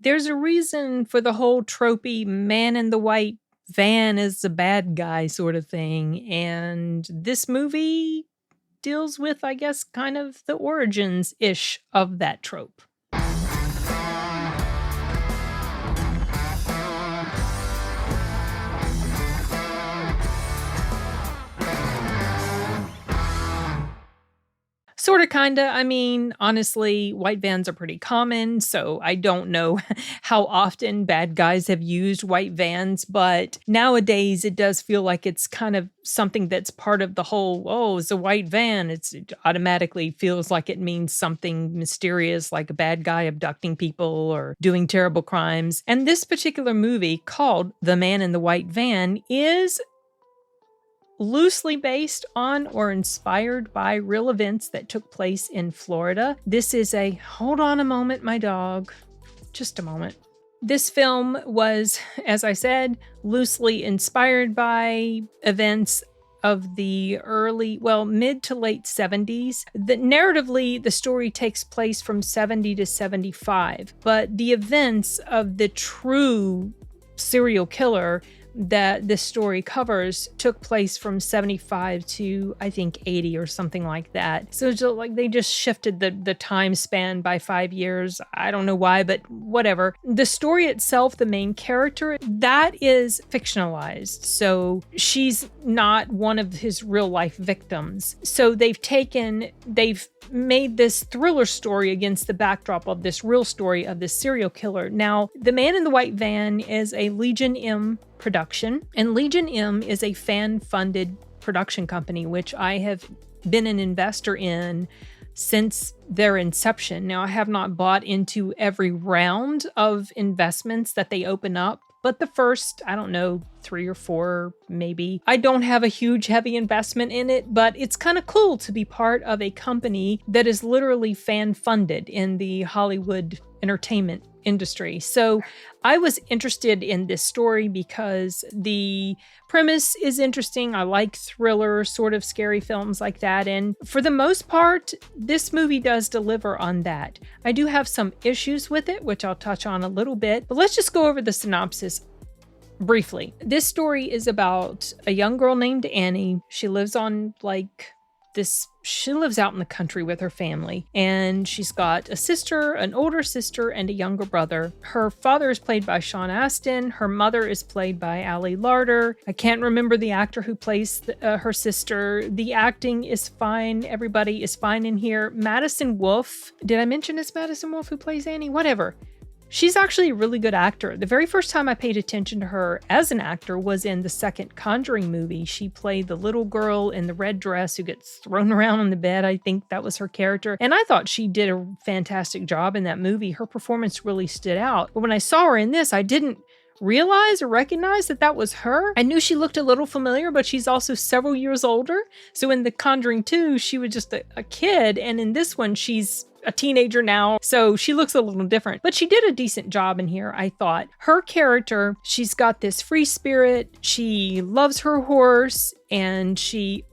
there's a reason for the whole tropey man in the white van is the bad guy sort of thing. And this movie deals with, I guess, kind of the origins-ish of that trope. Sort of, kinda. I mean, honestly, white vans are pretty common, so I don't know how often bad guys have used white vans, but nowadays it does feel like it's kind of something that's part of the whole, "Oh, it's a white van." It automatically feels like it means something mysterious, like a bad guy abducting people or doing terrible crimes. And this particular movie, called The Man in the White Van, is loosely based on or inspired by real events that took place in Florida. This is hold on a moment, my dog. Just a moment. This film was, as I said, loosely inspired by events of the mid to late 70s. Narratively, the story takes place from 70 to 75, but the events of the true serial killer that this story covers took place from 75 to, I think, 80 or something like that. So it's like they just shifted the time span by 5 years. I don't know why, but whatever. The story itself, the main character, that is fictionalized. So she's not one of his real life victims. So they've made this thriller story against the backdrop of this real story of this serial killer. Now, The Man in the White Van is a Legion M production, and Legion M is a fan-funded production company, which I have been an investor in since their inception. Now, I have not bought into every round of investments that they open up, but the first, I don't know, 3 or 4 maybe. I don't have a huge heavy investment in it, but it's kind of cool to be part of a company that is literally fan-funded in the Hollywood entertainment industry. So I was interested in this story because the premise is interesting. I like thriller, sort of scary films like that. And for the most part, this movie does deliver on that. I do have some issues with it, which I'll touch on a little bit, but let's just go over the synopsis briefly. This story is about a young girl named Annie. She lives she lives out in the country with her family, and she's got a sister, an older sister, and a younger brother. Her father is played by Sean Astin. Her mother is played by Ali Larter. I can't remember the actor who plays her sister. The acting is fine. Everybody is fine in here. Madison Wolfe. Did I mention it's Madison Wolfe who plays Annie? Whatever. She's actually a really good actor. The very first time I paid attention to her as an actor was in the second Conjuring movie. She played the little girl in the red dress who gets thrown around on the bed. I think that was her character. And I thought she did a fantastic job in that movie. Her performance really stood out. But when I saw her in this, I didn't realize or recognize that was her. I knew she looked a little familiar, but she's also several years older. So in The Conjuring 2, she was just a kid. And in this one, she's a teenager now, so she looks a little different. But she did a decent job in here, I thought. Her character, she's got this free spirit. She loves her horse, and she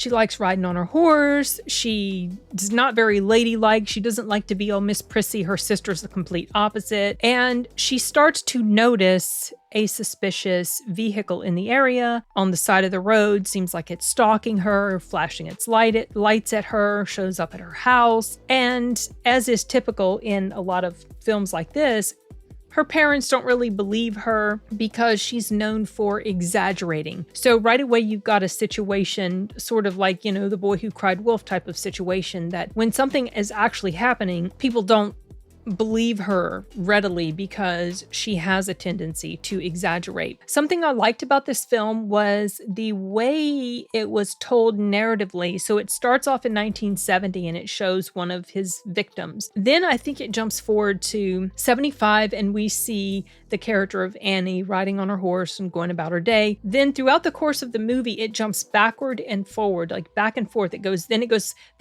likes riding on her horse. She is not very ladylike. She doesn't like to be Miss Prissy. Her sister's the complete opposite. And she starts to notice a suspicious vehicle in the area on the side of the road. Seems like it's stalking her, flashing its lights at her, shows up at her house. And as is typical in a lot of films like this, her parents don't really believe her because she's known for exaggerating. So right away, you've got a situation sort of like, the boy who cried wolf type of situation, that when something is actually happening, people don't believe her readily because she has a tendency to exaggerate. Something I liked about this film was the way it was told narratively. So it starts off in 1970 and it shows one of his victims. Then I think it jumps forward to 75 and we see the character of Annie riding on her horse and going about her day. Then throughout the course of the movie, it jumps backward and forward, like back and forth. The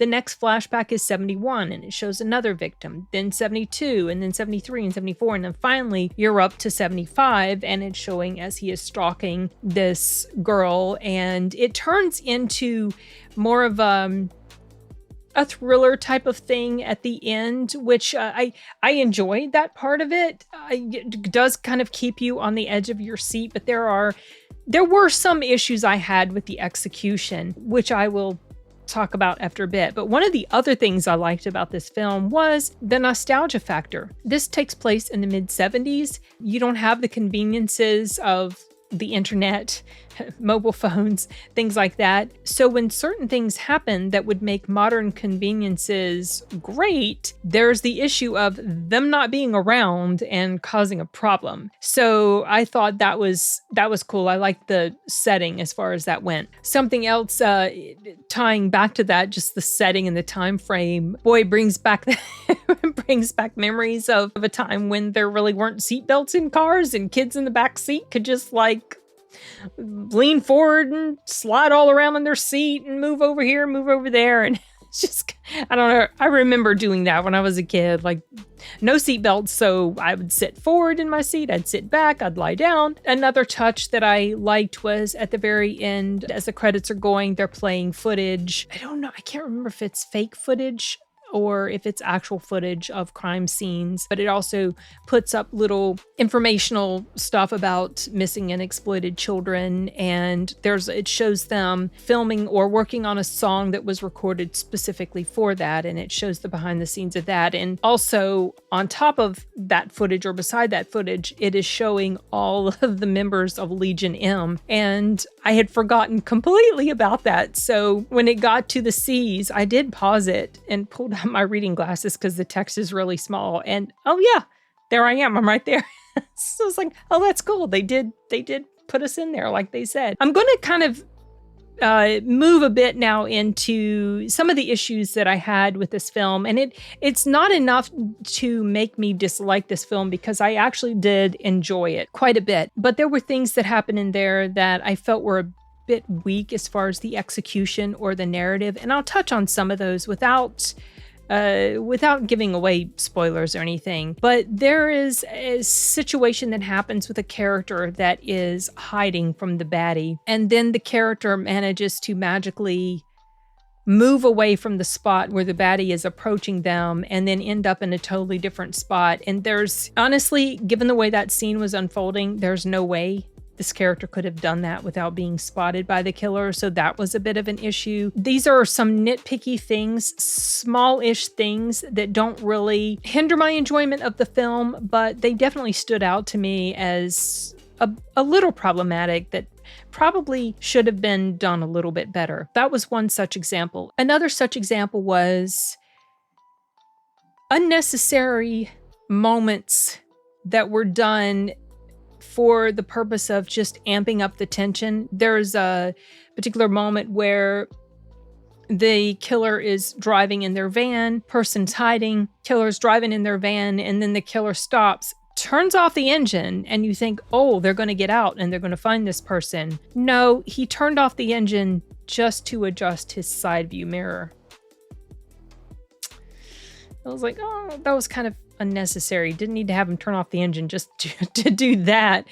next flashback is 71 and it shows another victim. Then 72 and then 73 and 74. And then finally you're up to 75 and it's showing as he is stalking this girl. And it turns into more of a thriller type of thing at the end, which I enjoyed that part of it. It does kind of keep you on the edge of your seat, but there were some issues I had with the execution, which I will talk about after a bit. But one of the other things I liked about this film was the nostalgia factor. This takes place in the mid-70s. You don't have the conveniences of the internet, mobile phones, things like that. So when certain things happen that would make modern conveniences great, there's the issue of them not being around and causing a problem. So I thought that was cool. I liked the setting as far as that went. Something else tying back to that, just the setting and the time frame, boy, brings back memories of a time when there really weren't seatbelts in cars and kids in the back seat could just lean forward and slide all around in their seat and move over here, move over there. And it's just, I don't know. I remember doing that when I was a kid, no seatbelts. So I would sit forward in my seat. I'd sit back. I'd lie down. Another touch that I liked was at the very end, as the credits are going, they're playing footage. I don't know. I can't remember if it's fake footage or if it's actual footage of crime scenes, but it also puts up little informational stuff about missing and exploited children, and it shows them filming or working on a song that was recorded specifically for that, and it shows the behind the scenes of that. And also on top of that footage, or beside that footage, it is showing all of the members of Legion M, and I had forgotten completely about that. So when it got to the C's, I did pause it and pulled out my reading glasses because the text is really small. And oh yeah, there I am. I'm right there. So it's like, oh, that's cool. They did put us in there like they said. I'm going to kind of move a bit now into some of the issues that I had with this film. And it's not enough to make me dislike this film because I actually did enjoy it quite a bit. But there were things that happened in there that I felt were a bit weak as far as the execution or the narrative. And I'll touch on some of those without giving away spoilers or anything. But there is a situation that happens with a character that is hiding from the baddie. And then the character manages to magically move away from the spot where the baddie is approaching them and then end up in a totally different spot. And honestly, given the way that scene was unfolding, there's no way this character could have done that without being spotted by the killer. So that was a bit of an issue. These are some nitpicky things, small-ish things that don't really hinder my enjoyment of the film, but they definitely stood out to me as a little problematic that probably should have been done a little bit better. That was one such example. Another such example was unnecessary moments that were done for the purpose of just amping up the tension. There's a particular moment where the killer is driving in their van, person's hiding, killer's driving in their van, and then the killer stops, turns off the engine, and you think, oh, they're going to get out and they're going to find this person. No, he turned off the engine just to adjust his side view mirror. I was like, oh, that was kind of unnecessary. Didn't need to have him turn off the engine just to do that.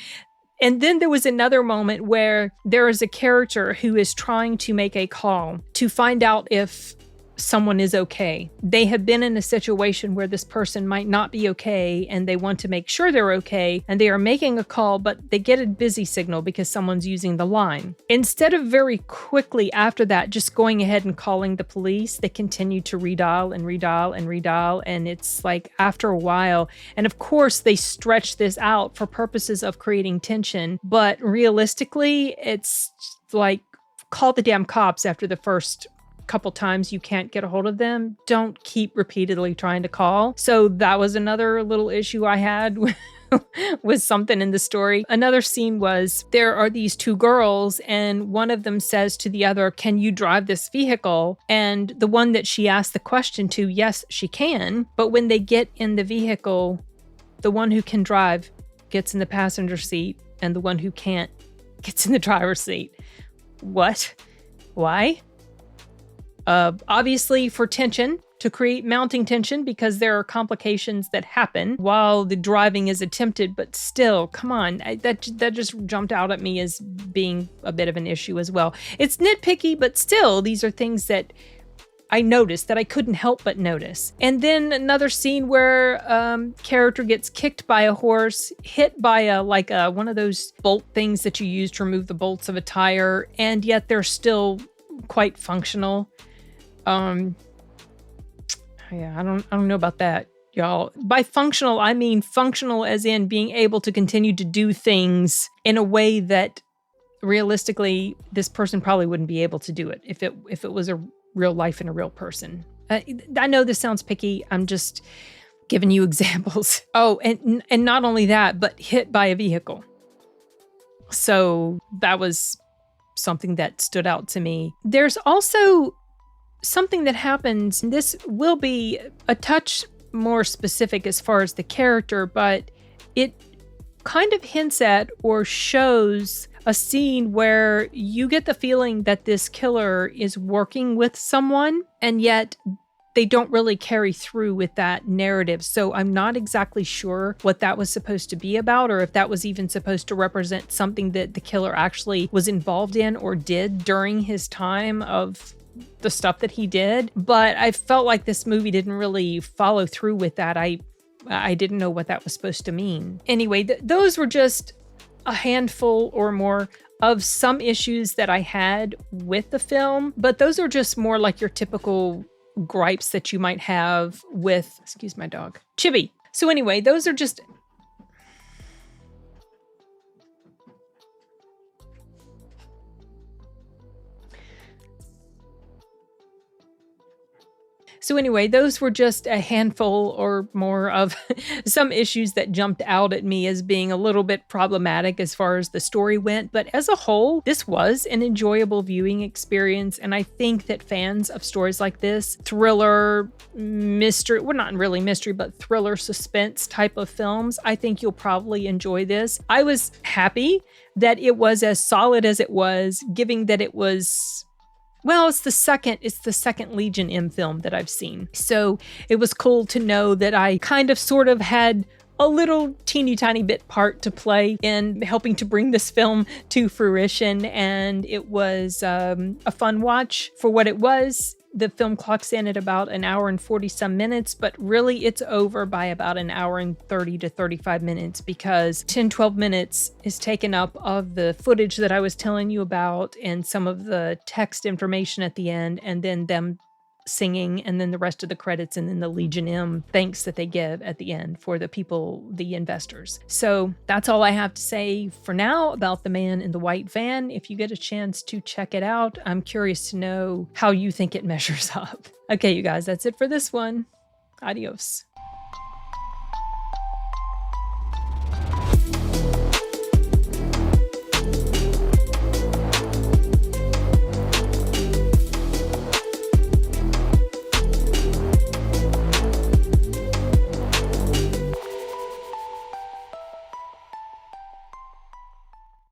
And then there was another moment where there is a character who is trying to make a call to find out if someone is okay. They have been in a situation where this person might not be okay and they want to make sure they're okay, and they are making a call, but they get a busy signal because someone's using the line. Instead of very quickly after that just going ahead and calling the police, they continue to redial and redial and redial, and it's like after a while, and of course they stretch this out for purposes of creating tension, but realistically it's like, call the damn cops after the first couple times you can't get a hold of them. Don't keep repeatedly trying to call. So that was another little issue I had with something in the story. Another scene was there are these two girls and one of them says to the other, can you drive this vehicle? And the one that she asked the question to, yes, she can. But when they get in the vehicle, the one who can drive gets in the passenger seat and the one who can't gets in the driver's seat. What? Why? Obviously for tension, to create mounting tension, because there are complications that happen while the driving is attempted, but still, come on, that just jumped out at me as being a bit of an issue as well. It's nitpicky, but still, these are things that I noticed, that I couldn't help but notice. And then another scene where character gets kicked by a horse, hit by one of those bolt things that you use to remove the bolts of a tire, and yet they're still quite functional. Yeah, I don't know about that, y'all. By functional, I mean functional as in being able to continue to do things in a way that realistically this person probably wouldn't be able to do it if it was a real life and a real person. I know this sounds picky. I'm just giving you examples. Oh, and not only that, but hit by a vehicle. So that was something that stood out to me. There's also something that happens, and this will be a touch more specific as far as the character, but it kind of hints at or shows a scene where you get the feeling that this killer is working with someone, and yet they don't really carry through with that narrative. So I'm not exactly sure what that was supposed to be about, or if that was even supposed to represent something that the killer actually was involved in or did during his time of the stuff that he did. But I felt like this movie didn't really follow through with that. I didn't know what that was supposed to mean. Anyway, those were just a handful or more of some issues that I had with the film, but those are just more like your typical gripes that you might have with, excuse my dog, Chibi. So anyway, those are just those were just a handful or more of some issues that jumped out at me as being a little bit problematic as far as the story went. But as a whole, this was an enjoyable viewing experience. And I think that fans of stories like this, thriller, mystery, well, not really mystery, but thriller, suspense type of films, I think you'll probably enjoy this. I was happy that it was as solid as it was, given that it was... well, it's the second Legion M film that I've seen. So it was cool to know that I kind of sort of had a little teeny tiny bit part to play in helping to bring this film to fruition. And it was a fun watch for what it was. The film clocks in at about an hour and 40 some minutes, but really it's over by about an hour and 30 to 35 minutes because 10-12 minutes is taken up of the footage that I was telling you about and some of the text information at the end, and then them singing, and then the rest of the credits, and then the Legion M thanks that they give at the end for the people, the investors. So that's all I have to say for now about The Man in the White Van. If you get a chance to check it out, I'm curious to know how you think it measures up. Okay, you guys, that's it for this one. Adios.